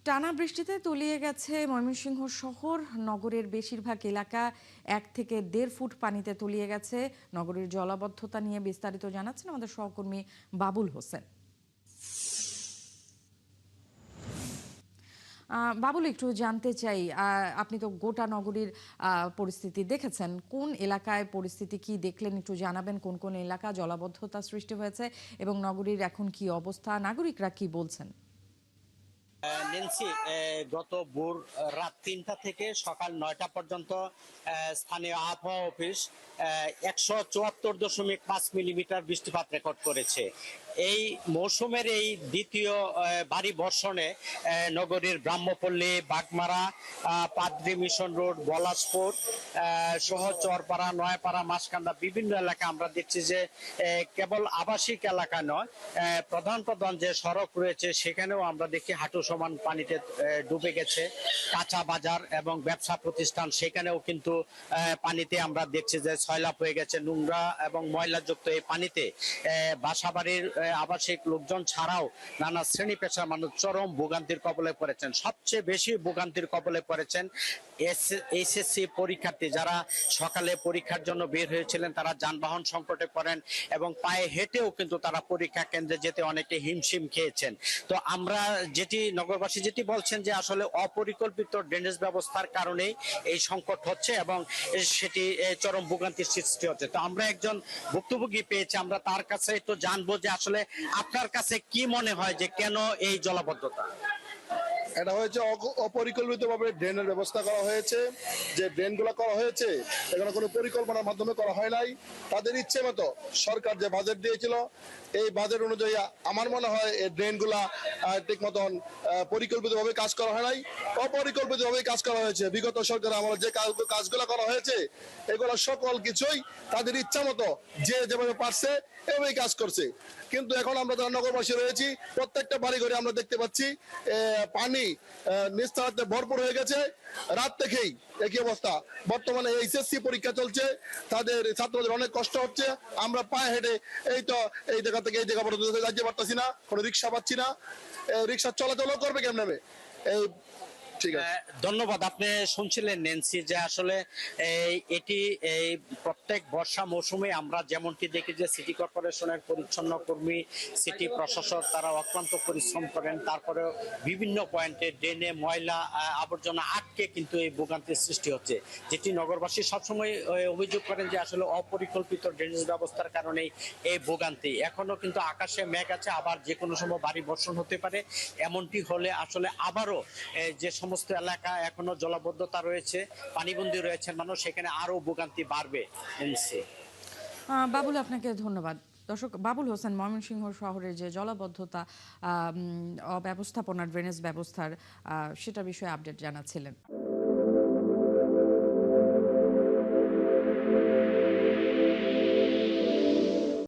টানা বৃষ্টিতে তলিয়ে গেছে ময়মনসিংহ শহর। নগরের বেশিরভাগ এলাকা 1 থেকে 1.5 ফুট পানিতে তলিয়ে গেছে। নগরের জলাবদ্ধতা নিয়ে বিস্তারিত জানাচ্ছেন আমাদের সহকর্মী বাবুল হোসেন। বাবুল, একটু জানতে চাই, আপনি তো গোটা নগরীর পরিস্থিতি দেখেছেন, কোন এলাকায় পরিস্থিতি কি দেখলেন একটু জানাবেন। কোন কোন এলাকা জলাবদ্ধতা সৃষ্টি হয়েছে এবং নগরীর এখন কি অবস্থা, নাগরিকরা কি বলছেন? নেন্সি, গত ভোর রাত 3টা থেকে সকাল 9টা পর্যন্ত স্থানীয় আবহাওয়া অফিস 174.5 মিলিমিটার বৃষ্টিপাত রেকর্ড করেছে। এই মৌসুমের এই দ্বিতীয় ভারী বর্ষণে নগরীর ব্রাহ্মপল্লী, বাগমারা, পাদ্রি মিশন রোড, পলাশপুর সহ চরপাড়া, নয়াপাড়া, মাসকান্দা বিভিন্ন এলাকা আমরা দেখছি যে কেবল আবাসিক এলাকা নয়, প্রধান প্রধান যে সড়ক রয়েছে সেখানেও আমরা দেখি হাঁটু সমান পানিতে ডুবে গেছে। কাঁচা বাজার এবং ব্যবসা প্রতিষ্ঠান সেখানেও কিন্তু পানিতে আমরা দেখছি যে সয়লাভ হয়ে গেছে। নোংরা এবং ময়লাযুক্ত এই পানিতে বাসাবাড়ির আবাসিক লোকজন ছাড়াও নানা শ্রেণী পেশার মানুষ চরম ভোগান্তির কবলে পড়েছেন। সবচেয়ে বেশি ভোগান্তির কবলে পড়েছেন এইচএসসি পরীক্ষার্থী, যারা সকালে পরীক্ষার জন্য বের হয়েছিলেন। তারা যানবাহন সংকটে পড়েন এবং পায়ে হেঁটেও কিন্তু তারা পরীক্ষা কেন্দ্রে যেতে অনেকে হিমশিম খেয়েছেন। তো আমরা নগরবাসী যেটি বলছেন যে আসলে অপরিকল্পিত ড্রেনেজ ব্যবস্থার কারণেই এই সংকট হচ্ছে এবং সেটি চরম ভোগান্তির সৃষ্টি হচ্ছে। তো আমরা একজন ভুক্তভোগী পেয়েছি, আমরা তার কাছে একটু জানবো যে আসলে আপনার কাছে কি মনে হয় যে কেন এই জলাবদ্ধতা? এটা হয়েছে অপরিকল্পিতভাবে ড্রেনের ব্যবস্থা করা হয়েছে। যে ড্রেনগুলো করা হয়েছে এখানে কোনো পরিকল্পনার মাধ্যমে করা হয় নাই। তাদের ইচ্ছে মতো সরকার যে বাজেট দিয়েছিল এই বাজেট অনুযায়ী আমার মনে হয় এই ড্রেনগুলা ঠিক মতন পরিকল্পিতভাবে কাজ করা হয় নাই, অপরিকল্পিতভাবে কাজ করা হয়েছে। বিগত সরকার আমরা যে কাজগুলো করা হয়েছে এগুলো সকল কিছুই তাদের ইচ্ছা মতো যে যেভাবে পারছে এভাবেই কাজ করছে। কিন্তু এখন আমরা যারা নগরবাসী রয়েছি প্রত্যেকটা বাড়ি ঘরে আমরা দেখতে পাচ্ছি পানি নিস্তারাতে ভরপুর হয়ে গেছে। রাত থেকেই একই অবস্থা। বর্তমানে এইচএসসি পরীক্ষা চলছে, তাদের ছাত্রদের অনেক কষ্ট হচ্ছে। আমরা পায়ে হেঁটে এই জায়গা থেকে এই জায়গা পর্যন্ত যাইতে পারতেছি না, কোনো রিক্সা পাচ্ছি না। রিক্সা চলাচলও করবে কেমনে? এই ধন্যবাদ। আপনি শুনছিলেন নেন্সি যে আসলে এটি এই প্রত্যেক বর্ষা মৌসুমে আমরা যেমনটি দেখি যে সিটি কর্পোরেশনের পরিচ্ছন্ন কর্মী, সিটি প্রশাসক তারা অক্লান্ত পরিশ্রম করেন, তারপরে বিভিন্ন পয়েন্টে ড্রেনে ময়লা আবর্জনা আটকে কিন্তু এই ভোগান্তির সৃষ্টি হচ্ছে, যেটি নগরবাসী সবসময় অভিযোগ করেন যে আসলে অপরিকল্পিত ড্রেনেজ ব্যবস্থার কারণেই এই ভোগান্তি। এখনো কিন্তু আকাশে মেঘ আছে, আবার যে কোনো সময় ভারী বর্ষণ হতে পারে। এমনটি হলে আসলে আবারও যে সমস্ত এলাকা এখনো জলাবদ্ধতা রয়েছে, পানিবন্দী রয়েছেন মানুষ, সেখানে আরো ভোগান্তি বাড়বে। বাবুল, আপনাকে ধন্যবাদ। দর্শক, বাবুল হোসেন ময়মনসিংহ শহরের যে জলাবদ্ধতা, অব্যবস্থাপনা, ড্রেনেজ ব্যবস্থার সেটা বিষয়ে আপডেট জানাচ্ছিলেন।